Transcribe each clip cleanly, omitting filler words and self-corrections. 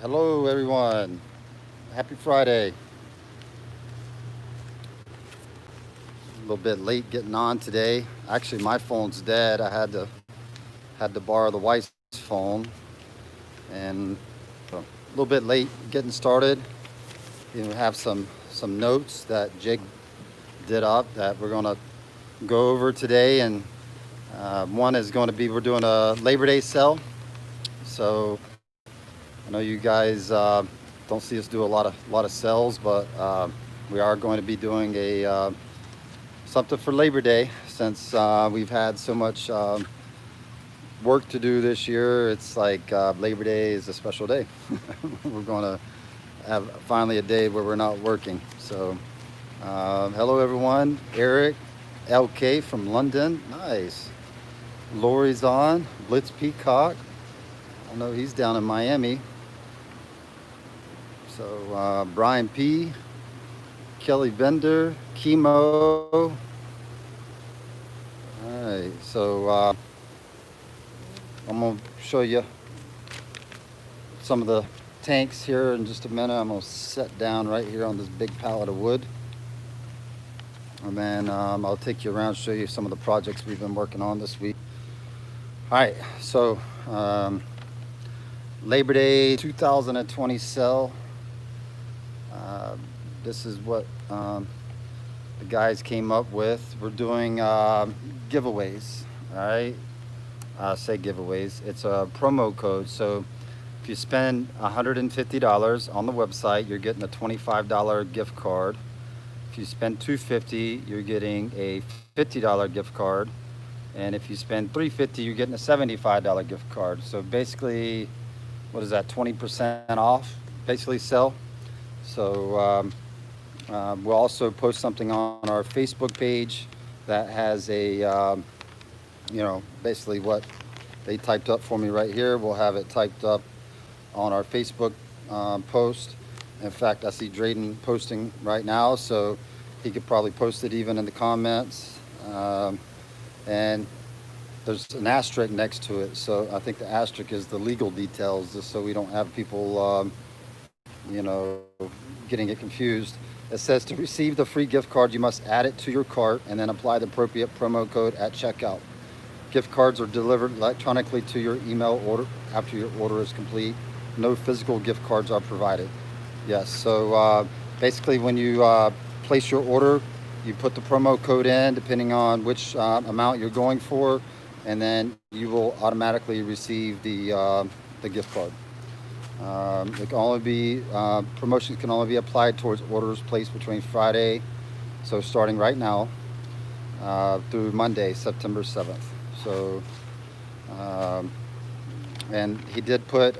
Hello, everyone. Happy Friday. A little bit late getting on today. Actually, my phone's dead. I had to borrow the wife's phone, and so a little bit late getting started. We have some notes that Jake did up that we're gonna go over today, and one is going to be we're doing a Labor Day sale. So I know you guys don't see us do a lot of sales, but we are going to be doing a something for Labor Day since we've had so much work to do this year. It's like Labor Day is a special day. We're going to have finally a day where we're not working. So, hello everyone. Eric, LK from London. Nice. Lori's on. Blitz Peacock. I know he's down in Miami. So, Brian P. Kelly Bender. Chemo. All right. So, I'm going to show you some of the tanks here in just a minute. I'm going to sit down right here on this big pallet of wood. And then I'll take you around, show you some of the projects we've been working on this week. All right, so Labor Day 2020 sale. This is what the guys came up with. We're doing giveaways, all right? Say giveaways. It's a promo code. So if you spend $150 on the website, you're getting a $25 gift card. If you spend $250, you're getting a $50 gift card. And if you spend $350, you're getting a $75 gift card. So basically, what is that, 20% off, basically sell. So we'll also post something on our Facebook page that has a, basically what they typed up for me right here. We'll have it typed up on our Facebook post. In fact, I see Drayden posting right now, so he could probably post it even in the comments. And there's an asterisk next to it, so I think the asterisk is the legal details, just so we don't have people, getting it confused. It says to receive the free gift card, you must add it to your cart and then apply the appropriate promo code at checkout. Gift cards are delivered electronically to your email order after your order is complete. No physical gift cards are provided. Yes, so basically when you place your order, you put the promo code in depending on which amount you're going for, and then you will automatically receive the gift card. It can only be promotions can only be applied towards orders placed between Friday, so starting right now, through Monday, September 7th. So, and he did put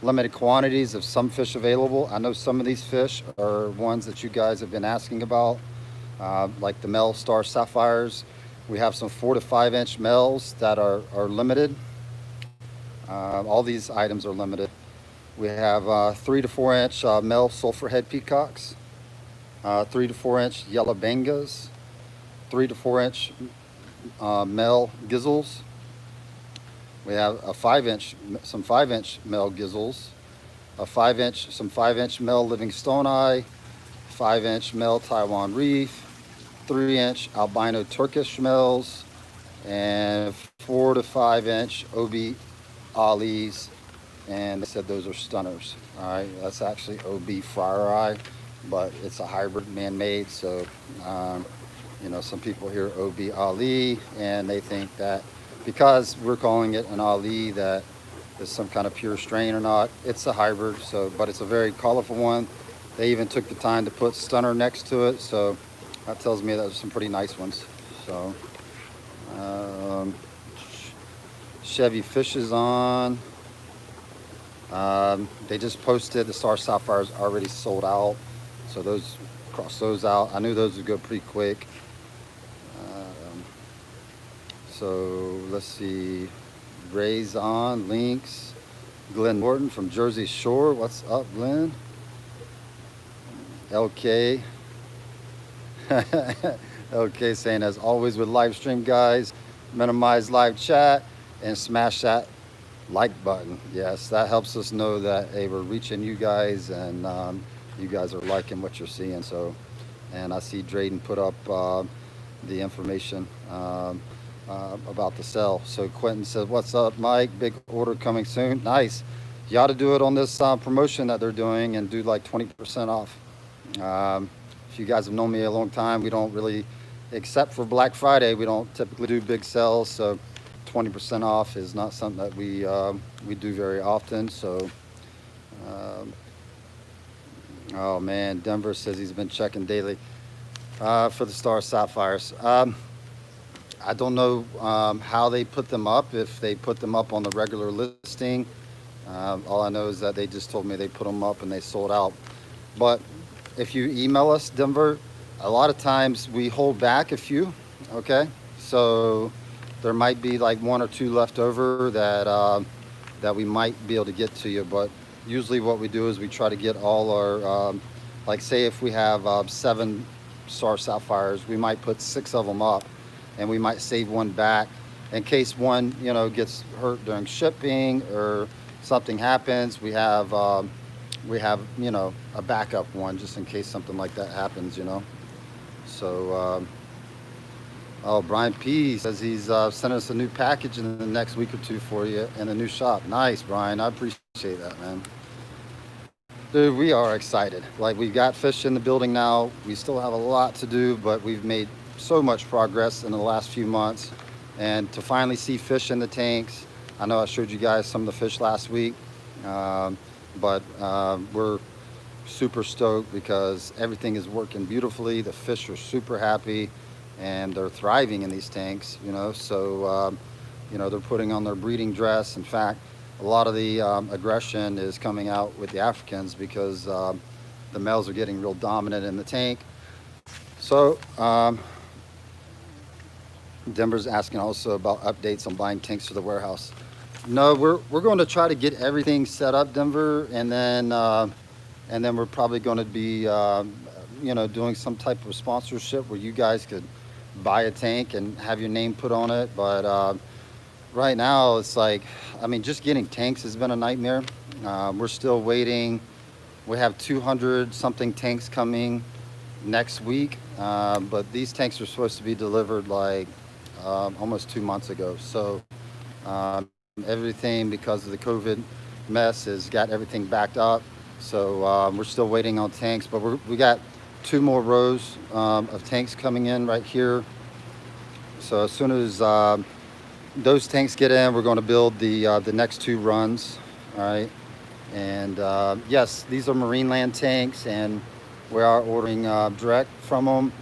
limited quantities of some fish available. I know some of these fish are ones that you guys have been asking about, like the male star sapphires. We have some 4 to 5 inch males that are limited. All these items are limited. We have 3 to 4 inch male sulfurhead peacocks, 3 to 4 inch yellow bangas, 3 to 4 inch male gizzles. We have a 5 inch, some 5 inch male gizzles, some 5 inch male living stone eye, 5 inch male Taiwan reef, 3 inch albino Turkish males, and 4 to 5 inch OB Ollie's, and they said those are stunners. All right, that's actually OB fryer eye, but it's a hybrid man-made. So, some people hear OB Ali, and they think that because we're calling it an Ali, that is some kind of pure strain or not. It's a hybrid, so but it's a very colorful one. They even took the time to put stunner next to it, so that tells me that there's some pretty nice ones. So, Chevy Fish is on. They just posted the Star Sapphires already sold out, so cross those out. I knew those would go pretty quick. So let's see, Ray's on. Lynx, Glenn Norton from Jersey Shore. What's up, Glenn? LK. LK saying, as always with live stream, guys, minimize live chat and smash that like button. Yes, that helps us know that, hey, we're reaching you guys, and you guys are liking what you're seeing. So, and I see Drayden put up the information about the sale. So Quentin says, "What's up, Mike? Big order coming soon. Nice. You ought to do it on this promotion that they're doing and do like 20% off. If you guys have known me a long time, we don't really, except for Black Friday, we don't typically do big sales. So 20% off is not something that we do very often. So, um, oh man, Denver says he's been checking daily for the Star Sapphires. I don't know how they put them up, if they put them up on the regular listing. All I know is that they just told me they put them up and they sold out. But if you email us, Denver, a lot of times we hold back a few, okay? So there might be like one or two left over that we might be able to get to you. But usually what we do is we try to get all our, like say if we have 7 Star Sapphires, we might put 6 of them up, and we might save one back in case one, gets hurt during shipping or something happens. We have a backup one just in case something like that happens. So oh, Brian P says he's sending us a new package in the next week or two for you in the new shop. Nice, Brian. I appreciate that, man. Dude, we are excited. Like, we've got fish in the building now. We still have a lot to do, but we've made so much progress in the last few months. And to finally see fish in the tanks, I know I showed you guys some of the fish last week, but we're super stoked because everything is working beautifully. The fish are super happy and they're thriving in these tanks. So, they're putting on their breeding dress. In fact, a lot of the aggression is coming out with the Africans because the males are getting real dominant in the tank. So, Denver's asking also about updates on buying tanks for the warehouse. No, we're going to try to get everything set up, Denver, and then we're probably going to be doing some type of sponsorship where you guys could buy a tank and have your name put on it. But right now it's like, just getting tanks has been a nightmare. We're still waiting. We have 200 something tanks coming next week, but these tanks are supposed to be delivered like almost 2 months ago. So everything, because of the COVID mess, has got everything backed up. So we're still waiting on tanks, but we got 2 more rows of tanks coming in right here. So as soon as those tanks get in, we're going to build the next 2 runs. All right. And yes, these are Marineland tanks, and we are ordering direct from them.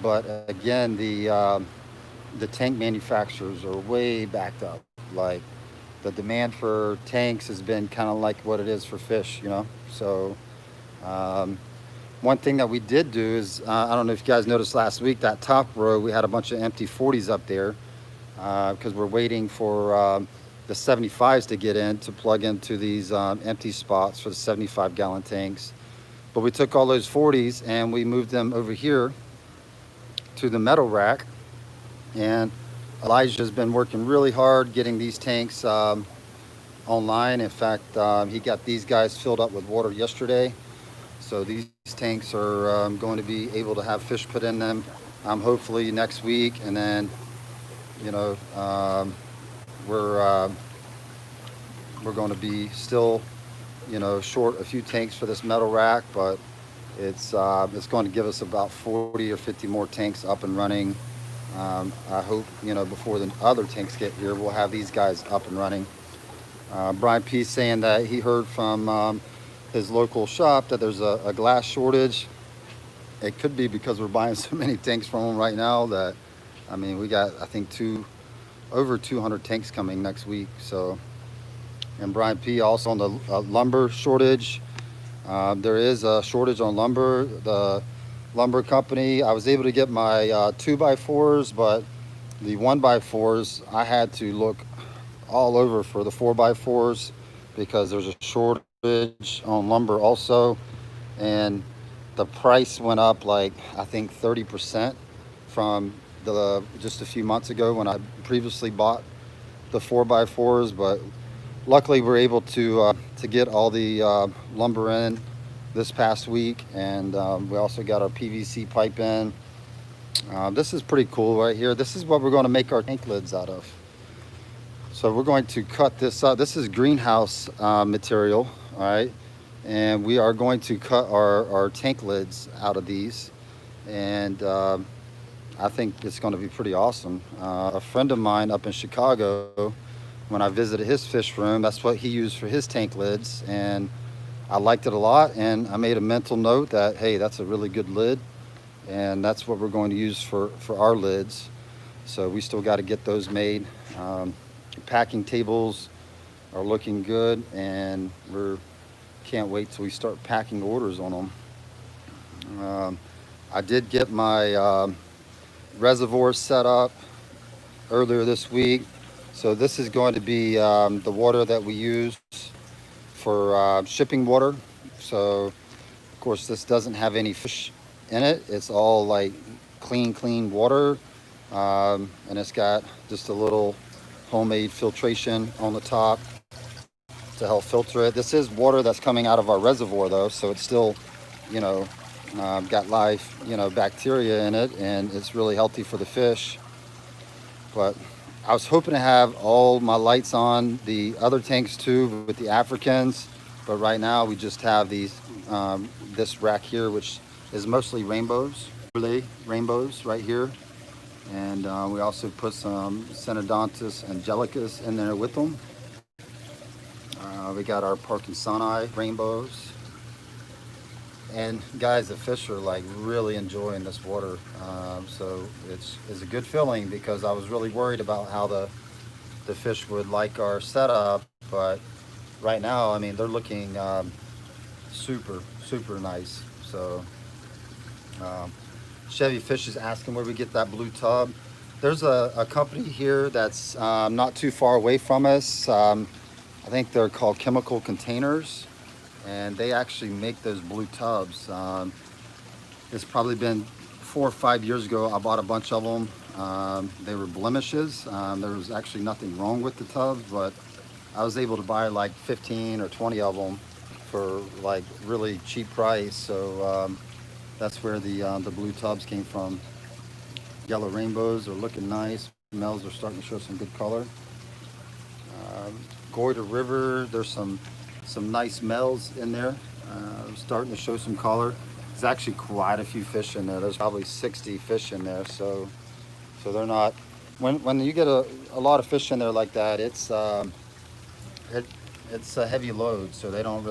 But again, the tank manufacturers are way backed up. Like, the demand for tanks has been kind of like what it is for fish. So one thing that we did do is, I don't know if you guys noticed last week, that top row, we had a bunch of empty 40s up there because we're waiting for the 75s to get in to plug into these empty spots for the 75-gallon tanks. But we took all those 40s and we moved them over here to the metal rack. And Elijah's been working really hard getting these tanks online. In fact, he got these guys filled up with water yesterday. So these tanks are going to be able to have fish put in them hopefully next week. And then, we're going to be still, short a few tanks for this metal rack, but it's going to give us about 40 or 50 more tanks up and running. I hope, before the other tanks get here, we'll have these guys up and running. Brian P. saying that he heard from his local shop that there's a glass shortage. It could be because we're buying so many tanks from them right now that, we got, I think, over 200 tanks coming next week. So, and Brian P. also on the lumber shortage. There is a shortage on lumber. The lumber company, I was able to get my 2x4s, but the 1x4s, I had to look all over for the 4x4s because there's a shortage on lumber also. And the price went up like, I think 30% from just a few months ago when I previously bought the 4x4s. But luckily we're able to get all the lumber in this past week, and we also got our PVC pipe in. This is pretty cool right here. This is what we're going to make our tank lids out of. So we're going to cut this up. This is greenhouse material, all right? And we are going to cut our tank lids out of these. And I think it's going to be pretty awesome. A friend of mine up in Chicago, when I visited his fish room, that's what he used for his tank lids. And I liked it a lot. And I made a mental note that, hey, that's a really good lid. And that's what we're going to use for our lids. So we still got to get those made. Packing tables are looking good, and we can't wait till we start packing orders on them. I did get my reservoir set up earlier this week. So this is going to be the water that we use for shipping water. So of course this doesn't have any fish in it. It's all like clean water, and it's got just a little homemade filtration on the top to help filter it. This is water that's coming out of our reservoir though, so it's still, you know, got live, you know, bacteria in it, and it's really healthy for the fish. But I was hoping to have all my lights on the other tanks too with the Africans, but right now we just have these this rack here, which is mostly rainbows, rainbows right here. And we also put some Synodontis angelicus in there with them. We got our Parkinsoni rainbows. And guys, the fish are like really enjoying this water. So it's a good feeling, because I was really worried about how the fish would like our setup. But right now, I mean, they're looking super nice. So Chevy Fish is asking where we get that blue tub. There's a company here that's not too far away from us. I think they're called Chemical Containers, and they actually make those blue tubs. It's probably been 4 or 5 years ago I bought a bunch of them. They were blemishes. There was actually nothing wrong with the tubs, but I was able to buy like 15 or 20 of them for like really cheap price. So that's where the blue tubs came from. Yellow rainbows are looking nice. Males are starting to show some good color. Goiter River, there's some nice males in there, starting to show some color. There's actually quite a few fish in there. There's probably 60 fish in there. So they're not. When you get a lot of fish in there like that, it's a heavy load. So they don't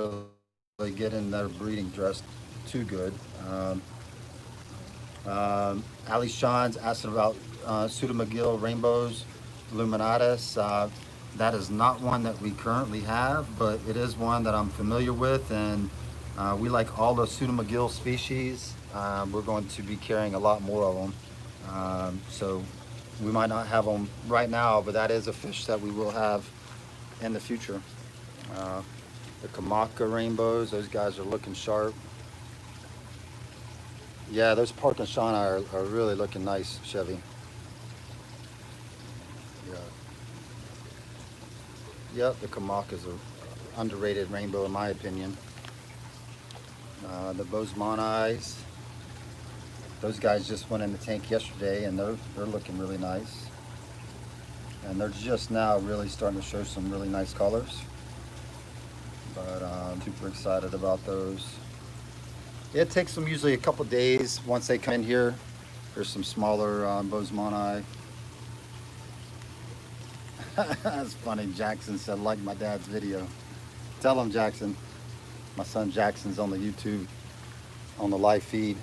really get in their breeding dress too good. Ali Sean's asking about Pseudomagil rainbows, luminatus. That is not one that we currently have, but it is one that I'm familiar with, and we like all the Pseudomagil species. We're going to be carrying a lot more of them. So we might not have them right now, but that is a fish that we will have in the future. The Kamaka rainbows, those guys are looking sharp. Yeah, those Parkinsoni are really looking nice, Chevy. Yeah. Yep, the Kamak is an underrated rainbow in my opinion. The Bosemani, those guys just went in the tank yesterday, and they're looking really nice. And they're just now really starting to show some really nice colors. But I'm super excited about those. It takes them usually a couple days once they come in here. There's some smaller Bosemani. That's funny. Jackson said, like my dad's video. Tell him, Jackson. My son Jackson's on the YouTube, on the live feed.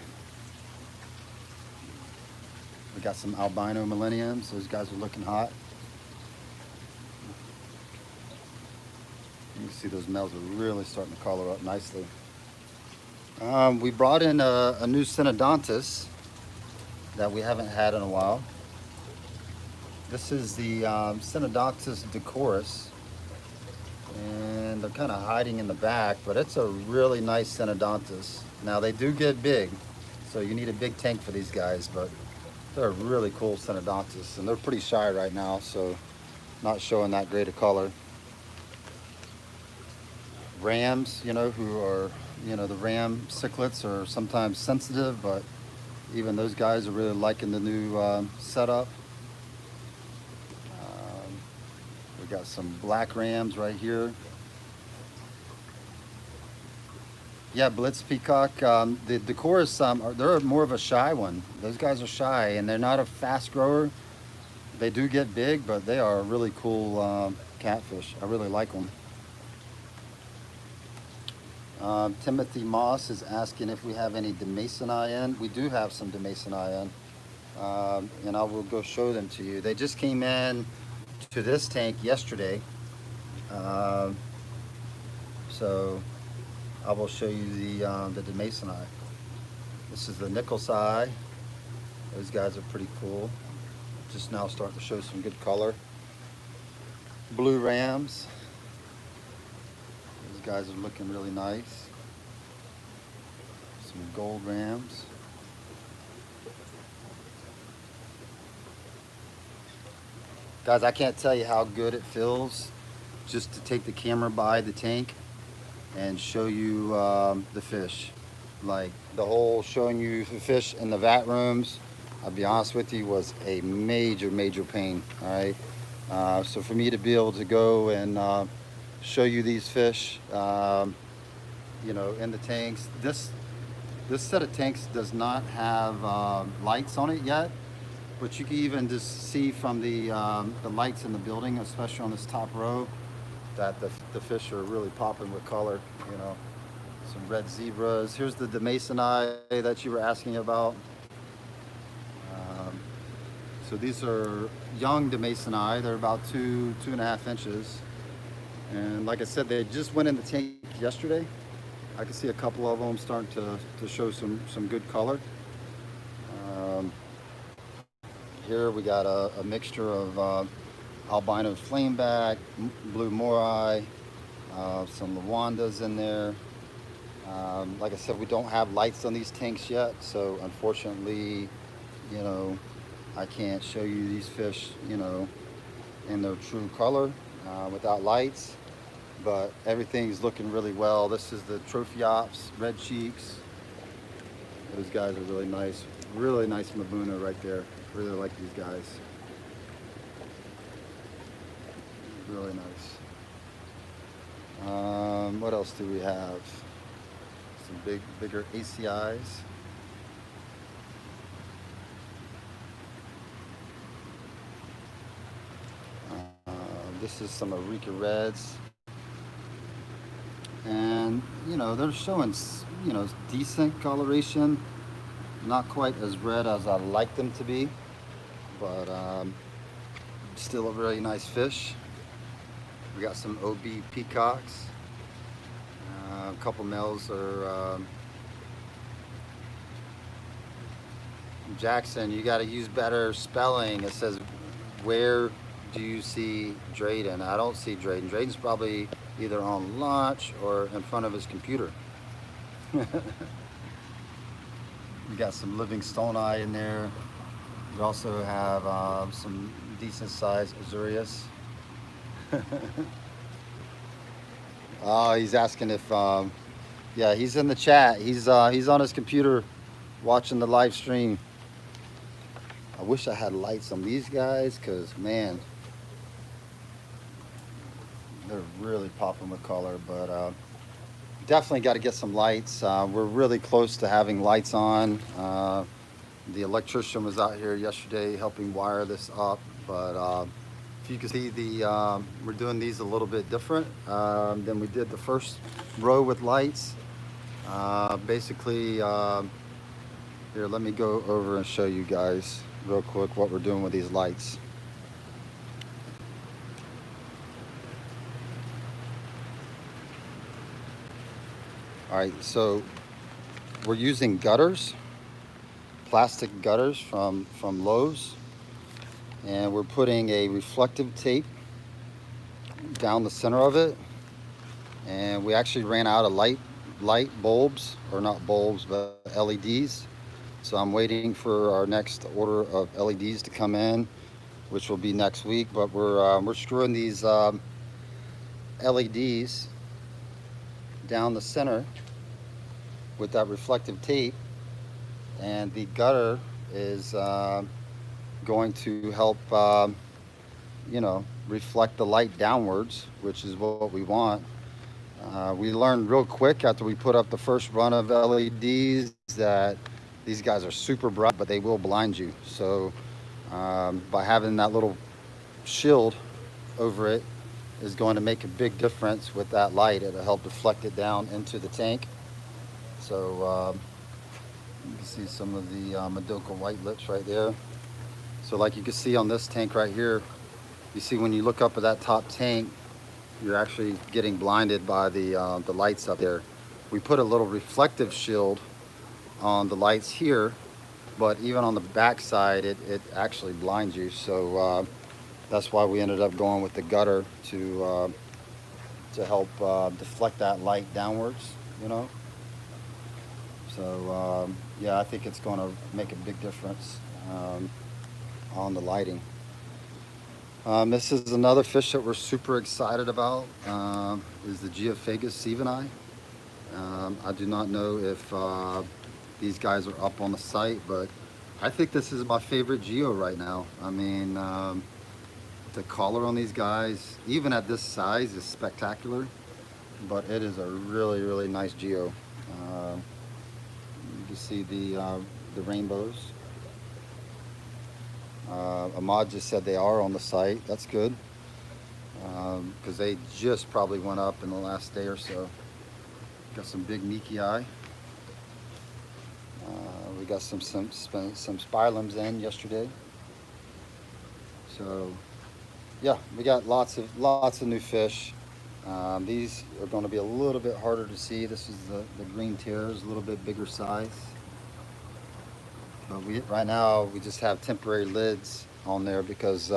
We got some albino millenniums. Those guys are looking hot. You can see those males are really starting to color up nicely. We brought in a new Synodontis that we haven't had in a while. This is the Synodontis decoris, and they're kind of hiding in the back, but it's a really nice Synodontis. Now they do get big, so you need a big tank for these guys, but they're a really cool Synodontis, and they're pretty shy right now, so not showing that great a color. rams, you know, who are, you know, the ram cichlids are sometimes sensitive, but even those guys are really liking the new setup. Um, we got some black rams right here. Yeah, Blitz Peacock. The Decorus, they're more of a shy one. Those guys are shy, and they're not a fast grower. They do get big, but they are a really cool catfish. I really like them. Timothy Moss is asking if we have any Demasoni in. We do have some Demasoni in, and I will go show them to you. They just came in to this tank yesterday, uh, so I will show you the Demasoni. This is the Nichols eye. Those guys are pretty cool. Just now starting to show some good color. Blue rams. These guys are looking really nice. Some gold rams. Guys, I can't tell you how good it feels just to take the camera by the tank and show you the fish. Like the whole showing you the fish in the vat rooms, I'll be honest with you, was a major pain. All right. So for me to be able to go and show you these fish, you know, in the tanks, this set of tanks does not have lights on it yet, but you can even just see from the lights in the building, especially on this top row, that the fish are really popping with color. You know, some red zebras. Here's the Demasoni that you were asking about. So these are young Demasoni. They're about 2.5 inches. And like I said, they just went in the tank yesterday. I can see a couple of them starting to show some good color. Um, Here we got a mixture of albino flameback, blue morai, some lawandas in there. Like I said, we don't have lights on these tanks yet, so unfortunately, you know, I can't show you these fish, you know, in their true color without lights. But everything's looking really well. This is the Trophiops, red cheeks. Those guys are really nice Mabuna right there. Really like these guys. Really nice. What else do we have? Some bigger ACIs. This is some Eureka Reds. And, you know, they're showing, you know, decent coloration. Not quite as red as I like them to be, but still a very nice fish. We got some OB peacocks. A couple males are Jackson, you got to use better spelling. It says, where do you see Drayden? I don't see Drayden. Drayden's probably either on lunch or in front of his computer. We got some Livingstoni in there. We also have some decent sized Azurius. Oh, he's asking if, yeah, he's in the chat. He's on his computer watching the live stream. I wish I had lights on these guys, because, man, they're really popping with color, but definitely got to get some lights. We're really close to having lights on. The electrician was out here yesterday helping wire this up, but if you can see, we're doing these a little bit different than we did the first row with lights. Basically, here, let me go over and show you guys real quick what we're doing with these lights. All right, so we're using gutters, plastic gutters from Lowe's, and we're putting a reflective tape down the center of it. And we actually ran out of light bulbs, or not bulbs, but LEDs. So I'm waiting for our next order of LEDs to come in, which will be next week. But we're screwing these LEDs down the center with that reflective tape, and the gutter is going to help you know, reflect the light downwards, which is what we want. We learned real quick after we put up the first run of LEDs that these guys are super bright, but they will blind you. So by having that little shield over it is going to make a big difference with that light. It'll help deflect it down into the tank. So you can see some of the Madoka white lips right there. So like you can see on this tank right here, you see when you look up at that top tank, you're actually getting blinded by the lights up there. We put a little reflective shield on the lights here, but even on the back side, it actually blinds you. So that's why we ended up going with the gutter to help deflect that light downwards, you know. So yeah, I think it's going to make a big difference on the lighting. This is another fish that we're super excited about, is the Geophagus sieveni. I do not know if these guys are up on the site, but I think this is my favorite geo right now. I mean, the color on these guys, even at this size, is spectacular, but it is a really, really nice geo. You can see the rainbows. Ahmad just said they are on the site. That's good, because they just probably went up in the last day or so. Got some big Nikii. We got some spiralums in yesterday. So yeah, we got lots of new fish. These are going to be a little bit harder to see. This is the green tears, a little bit bigger size. But right now we just have temporary lids on there because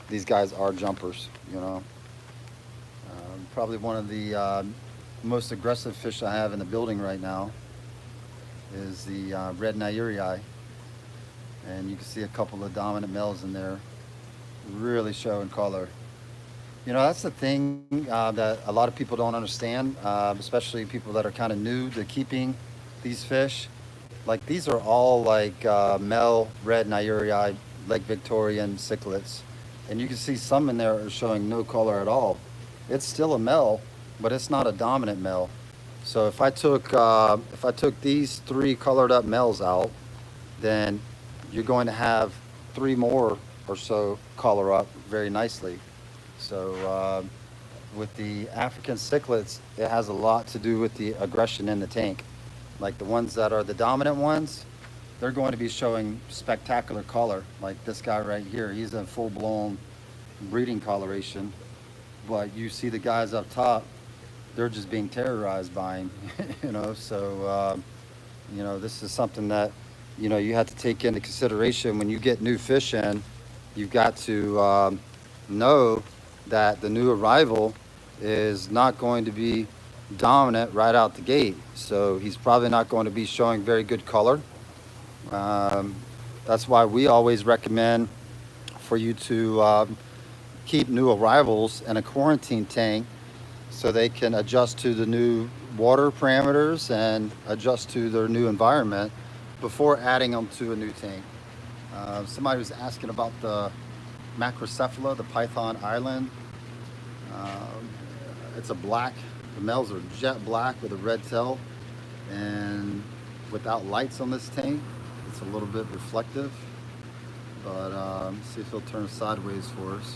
these guys are jumpers, you know. Probably one of the most aggressive fish I have in the building right now is the red Nairii, and you can see a couple of dominant males in there, really showing color. You know, that's the thing that a lot of people don't understand, especially people that are kind of new to keeping these fish. Like, these are all like male red Nairii, Lake Victorian cichlids. And you can see some in there are showing no color at all. It's still a male, but it's not a dominant male. So if I took these 3 colored up males out, then you're going to have 3 more or so color up very nicely. So with the African cichlids, it has a lot to do with the aggression in the tank. Like the ones that are the dominant ones, they're going to be showing spectacular color. Like this guy right here, he's in full-blown breeding coloration. But you see the guys up top, they're just being terrorized by him, you know. So, you know, this is something that, you know, you have to take into consideration when you get new fish in. You've got to know that the new arrival is not going to be dominant right out the gate. So he's probably not going to be showing very good color. That's why we always recommend for you to keep new arrivals in a quarantine tank so they can adjust to the new water parameters and adjust to their new environment before adding them to a new tank. Somebody was asking about the Macrocephala, the Python Island. It's a black, the males are jet black with a red tail, and without lights on this tank, it's a little bit reflective. But see if he'll turn sideways for us.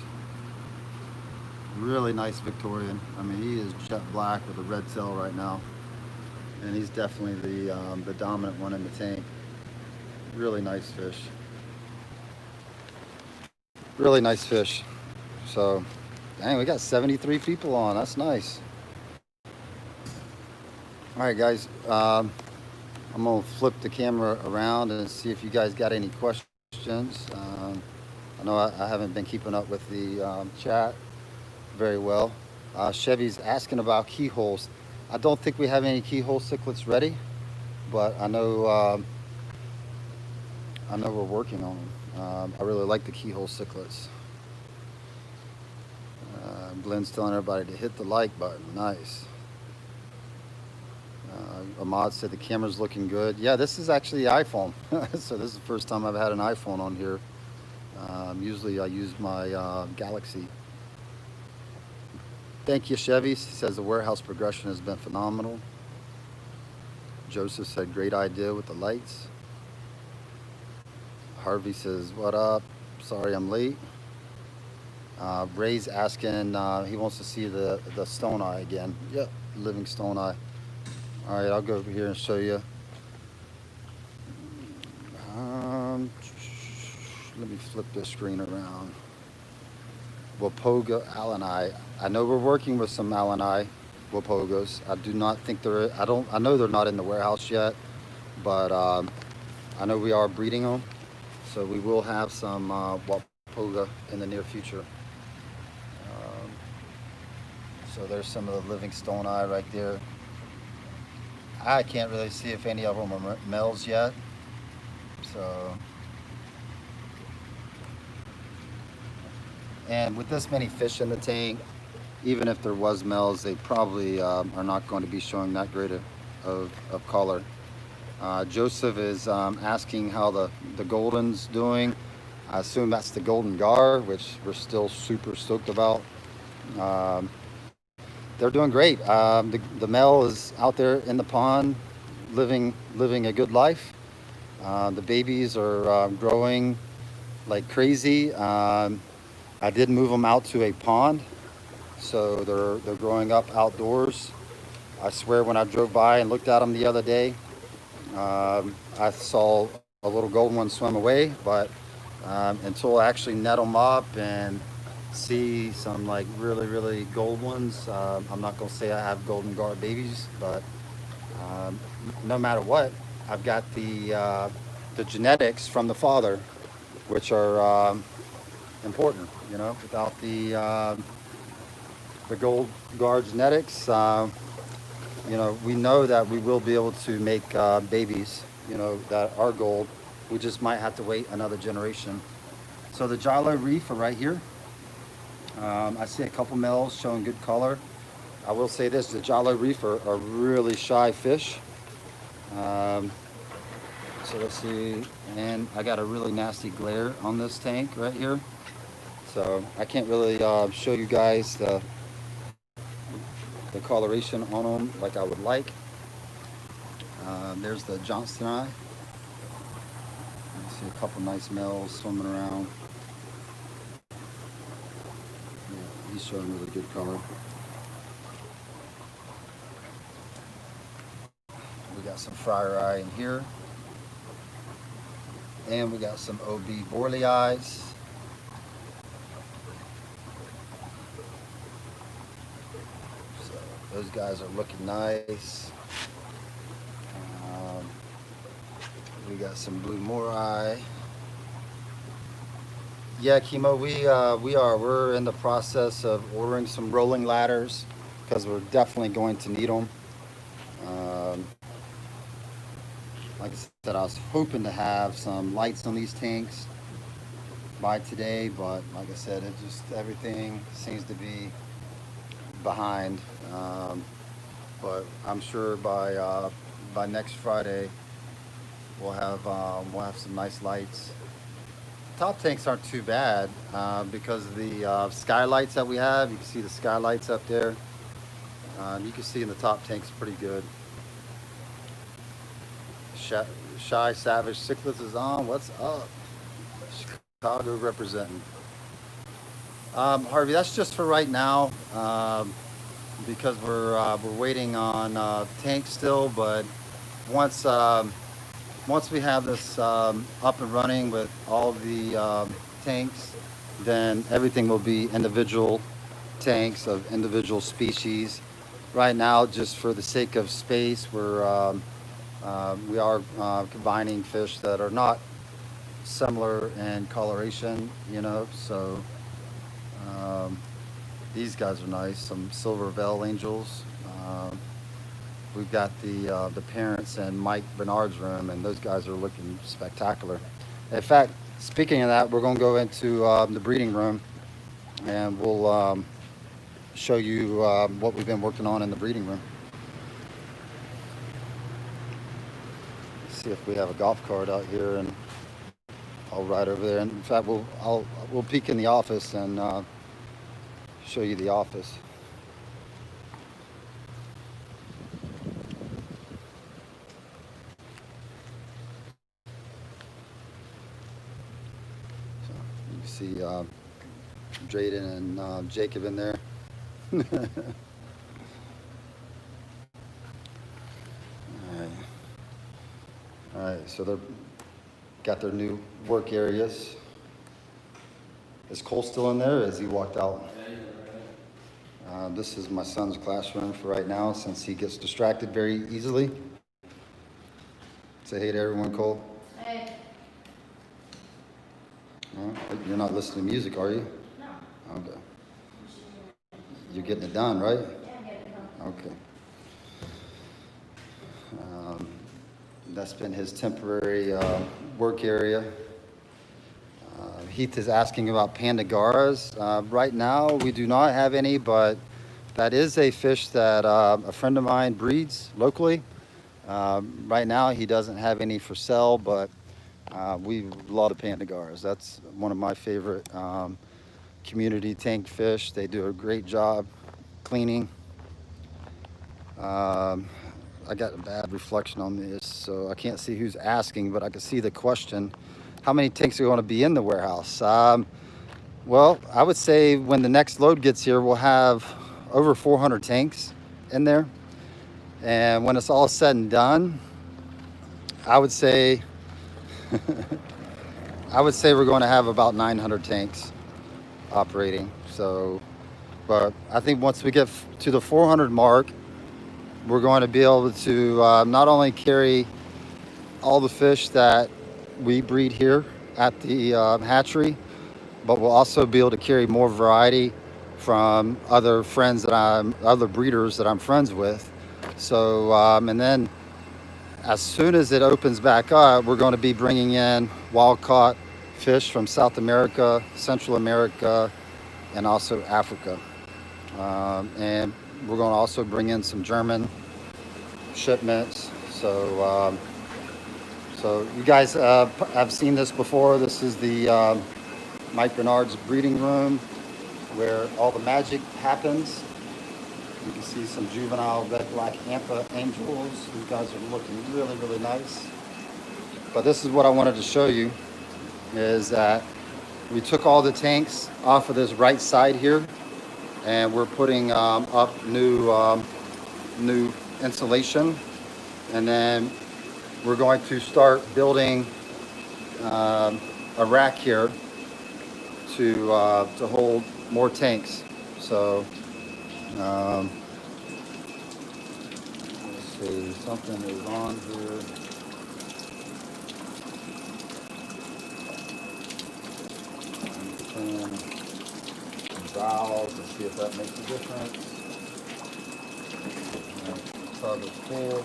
Really nice Victorian. I mean, he is jet black with a red tail right now, and he's definitely the dominant one in the tank. Really nice fish. Really nice fish. So, dang, we got 73 people on. That's nice. All right, guys. I'm gonna flip the camera around and see if you guys got any questions. I know I haven't been keeping up with the chat very well. Chevy's asking about keyholes. I don't think we have any keyhole cichlids ready, but I know we're working on them. I really like the keyhole cichlids. Glenn's telling everybody to hit the like button. Nice. Ahmad said the camera's looking good. Yeah, this is actually the iPhone. So this is the first time I've had an iPhone on here. Usually I use my Galaxy. Thank you, Chevy. He says the warehouse progression has been phenomenal. Joseph said great idea with the lights. Harvey says, what up? Sorry I'm late. Ray's asking, he wants to see the stone eye again. Yep, living stone eye. All right, I'll go over here and show you. Let me flip this screen around. Wapoga Alani. I know we're working with some Alani Wapogas. I do not think they're, I know they're not in the warehouse yet, but I know we are breeding them. So we will have some Wapoga in the near future. So there's some of the living stone eye right there. I can't really see if any of them are males yet. So, and with this many fish in the tank, even if there was males, they probably are not going to be showing that great of color. Joseph is asking how the golden's doing. I assume that's the golden gar, which we're still super stoked about. They're doing great. The male is out there in the pond, living a good life. The babies are growing like crazy. I did move them out to a pond, so they're growing up outdoors. I swear, when I drove by and looked at them the other day, I saw a little golden one swim away, but until I actually net them up and see some like really gold ones, I'm not gonna say I have golden gar babies, but no matter what, I've got the genetics from the father, which are important. You know, without the gold gar genetics, you know, we know that we will be able to make babies, you know, that are gold. We just might have to wait another generation. So the Jalo Reef are right here. I see a couple males showing good color. I will say this, the Jalo Reef are really shy fish. So let's see, and I got a really nasty glare on this tank right here. So I can't really show you guys the coloration on them like I would like. There's the Johnston eye. You see a couple nice males swimming around. Yeah, he's showing really good color. We got some fryer eye in here. And we got some OB Borley eyes. So those guys are looking nice. We got some blue morai. Yeah, Chemo, we're in the process of ordering some rolling ladders because we're definitely going to need them. Like I said, I was hoping to have some lights on these tanks by today, but like I said, it just, everything seems to be behind. But I'm sure by next Friday we'll have some nice lights. Top tanks aren't too bad because of the skylights that we have. You can see the skylights up there. You can see in the top tanks pretty good. Shy Savage Cichlid is on. What's up? Chicago representing. Harvey, that's just for right now because we're waiting on tanks still. But once we have this up and running with all the tanks, then everything will be individual tanks of individual species. Right now, just for the sake of space, we are combining fish that are not similar in coloration, you know. So these guys are nice. Some silver veil angels. We've got the parents in Mike Bernard's room, and those guys are looking spectacular. In fact, speaking of that, we're going to go into the breeding room, and we'll show you what we've been working on in the breeding room. see if we have a golf cart out here, and I'll ride over there. And in fact, we'll peek in the office and show you the office. So you see Drayden and Jacob in there. All right, so they're got their new work areas. Is Cole still in there? Or has he walked out? This is my son's classroom for right now, since he gets distracted very easily. Say hey to everyone, Cole. Hey. You're not listening to music, are you? No. Okay. You're getting it done, right? Yeah, I'm getting it done. Okay. That's been his temporary work area. Heath is asking about Pandagaras. Right now, we do not have any, but that is a fish that a friend of mine breeds locally. Right now, he doesn't have any for sale, but we love the Pandagaras. That's one of my favorite community tank fish. They do a great job cleaning. I got a bad reflection on this, so I can't see who's asking, but I can see the question. How many tanks are going to be in the warehouse? Well, I would say when the next load gets here, we'll have over 400 tanks in there. And when it's all said and done, I would say we're going to have about 900 tanks operating. So, but I think once we get to the 400 mark, we're going to be able to not only carry all the fish that we breed here at the hatchery, but we'll also be able to carry more variety from other breeders that I'm friends with. So, and then as soon as it opens back up, we're going to be bringing in wild caught fish from South America, Central America, and also Africa. And we're going to also bring in some German shipments. So, so you guys have seen this before. This is the Mike Bernard's breeding room, where all the magic happens. You can see some juvenile red black Ampa angels. These guys are looking really, really nice. But this is what I wanted to show you, is that we took all the tanks off of this right side here, and we're putting up new insulation, and then we're going to start building a rack here to hold more tanks. So let's see, something is on here. Valves, and see if that makes a difference. Tug is full.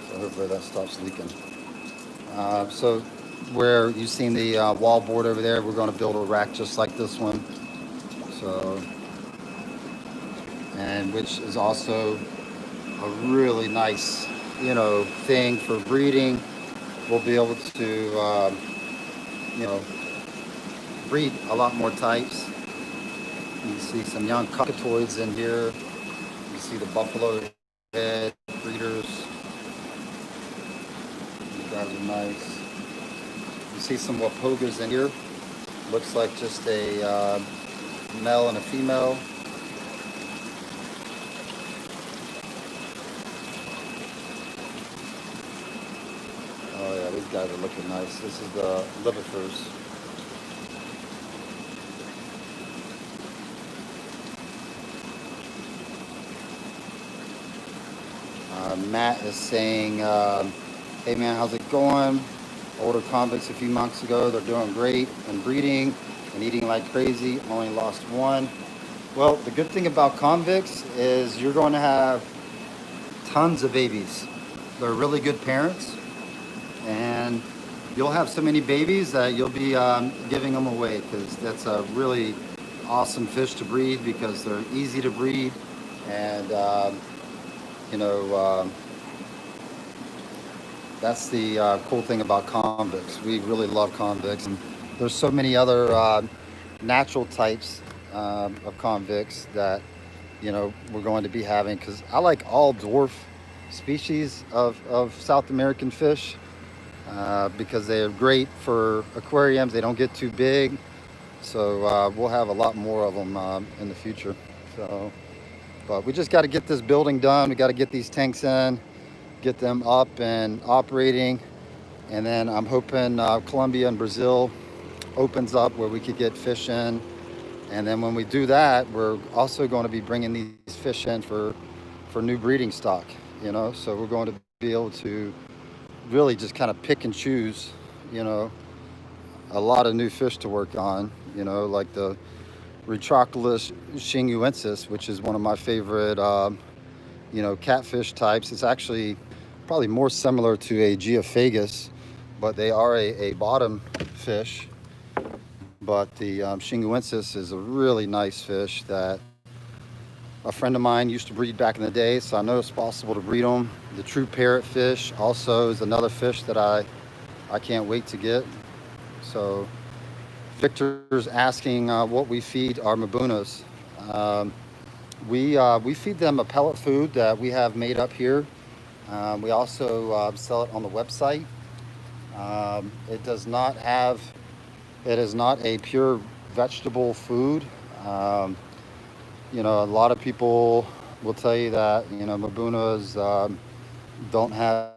So hopefully that stops leaking. So where you've seen the wall board over there, we're going to build a rack just like this one. So, and which is also a really nice, thing for breeding. We'll be able to, breed a lot more types. You see some young cockatoids in here. You see the buffalo head breeders. These guys are nice. You see some wapogas in here. Looks like just a male and a female. Oh yeah, these guys are looking nice. This is the Liverfurs. Matt is saying, hey man, how's it going? Older convicts a few months ago, they're doing great and breeding and eating like crazy, only lost one. Well, the good thing about convicts is you're going to have tons of babies. They're really good parents, and you'll have so many babies that you'll be giving them away, because that's a really awesome fish to breed, because they're easy to breed And you know, that's the cool thing about convicts. We really love convicts, and there's so many other natural types of convicts that we're going to be having, because I like all dwarf species of South American fish because they are great for aquariums. They don't get too big, so we'll have a lot more of them in the future. So, but we just got to get this building done. We got to get these tanks in, get them up and operating, and then I'm hoping Colombia and Brazil opens up where we could get fish in. And then when we do that, we're also going to be bringing these fish in for new breeding stock, so we're going to be able to really just kind of pick and choose, a lot of new fish to work on, like the Retroculus shinguensis, which is one of my favorite, catfish types. It's actually probably more similar to a geophagus, but they are a bottom fish. But the shinguensis is a really nice fish that a friend of mine used to breed back in the day, so I know it's possible to breed them. The true parrotfish also is another fish that I can't wait to get. So Victor's asking what we feed our mabunas. We feed them a pellet food that we have made up here. We also sell it on the website. It is not a pure vegetable food. A lot of people will tell you that, mabunas don't have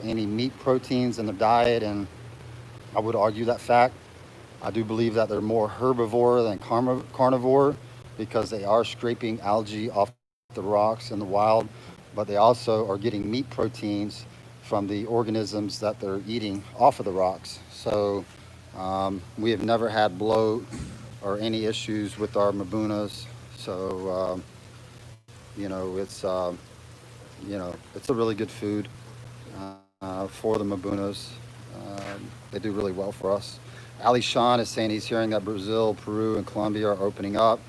any meat proteins in their diet, and I would argue that fact. I do believe that they're more herbivore than carnivore because they are scraping algae off the rocks in the wild, but they also are getting meat proteins from the organisms that they're eating off of the rocks. So we have never had bloat or any issues with our mabunas. So, it's a really good food for the mabunas. They do really well for us. Ali Sean is saying he's hearing that Brazil, Peru, and Colombia are opening up.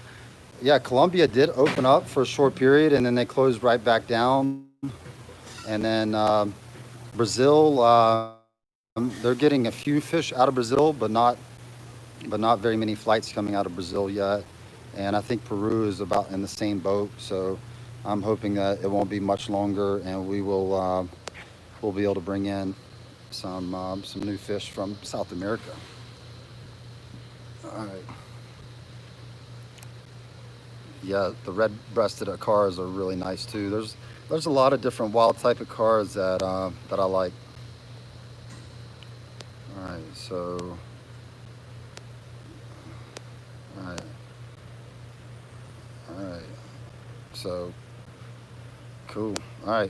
Yeah, Colombia did open up for a short period, and then they closed right back down. And then Brazil, they're getting a few fish out of Brazil, but not very many flights coming out of Brazil yet. And I think Peru is about in the same boat. So I'm hoping that it won't be much longer, and we'll be able to bring in some new fish from South America. All right. Yeah, the red-breasted cars are really nice too. There's a lot of different wild type of cars that I like. All right, so. All right. All right. So, cool. All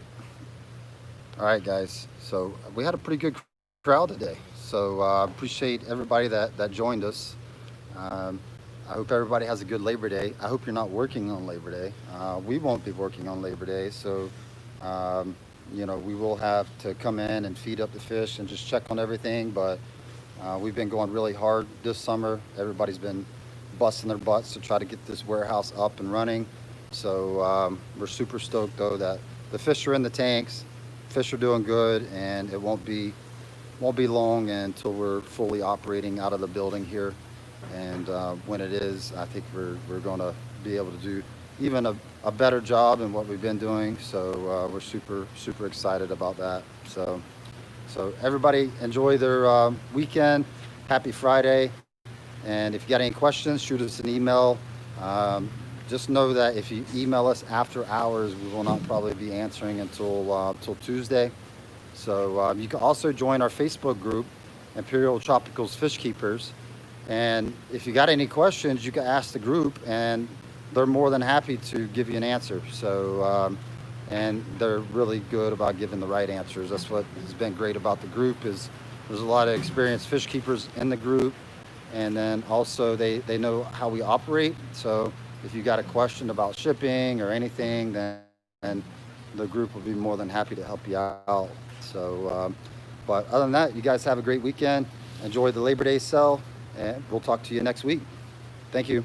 right, guys. So we had a pretty good crowd today. So appreciate everybody that joined us. I hope everybody has a good Labor Day. I hope you're not working on Labor Day. We won't be working on Labor Day, so we will have to come in and feed up the fish and just check on everything. But we've been going really hard this summer. Everybody's been busting their butts to try to get this warehouse up and running. So we're super stoked though that the fish are in the tanks, fish are doing good, and it won't be long until we're fully operating out of the building here. And when it is, I think we're going to be able to do even a better job than what we've been doing. So we're super excited about that. So everybody enjoy their weekend. Happy Friday. And if you got any questions, shoot us an email. Just know that if you email us after hours, we will not probably be answering until Tuesday. So you can also join our Facebook group, Imperial Tropicals Fish Keepers. And if you got any questions, you can ask the group, and they're more than happy to give you an answer. So, and they're really good about giving the right answers. That's what has been great about the group, is there's a lot of experienced fish keepers in the group. And then also they know how we operate. So if you got a question about shipping or anything, then the group will be more than happy to help you out. So, but other than that, you guys have a great weekend. Enjoy the Labor Day sale, and we'll talk to you next week. Thank you.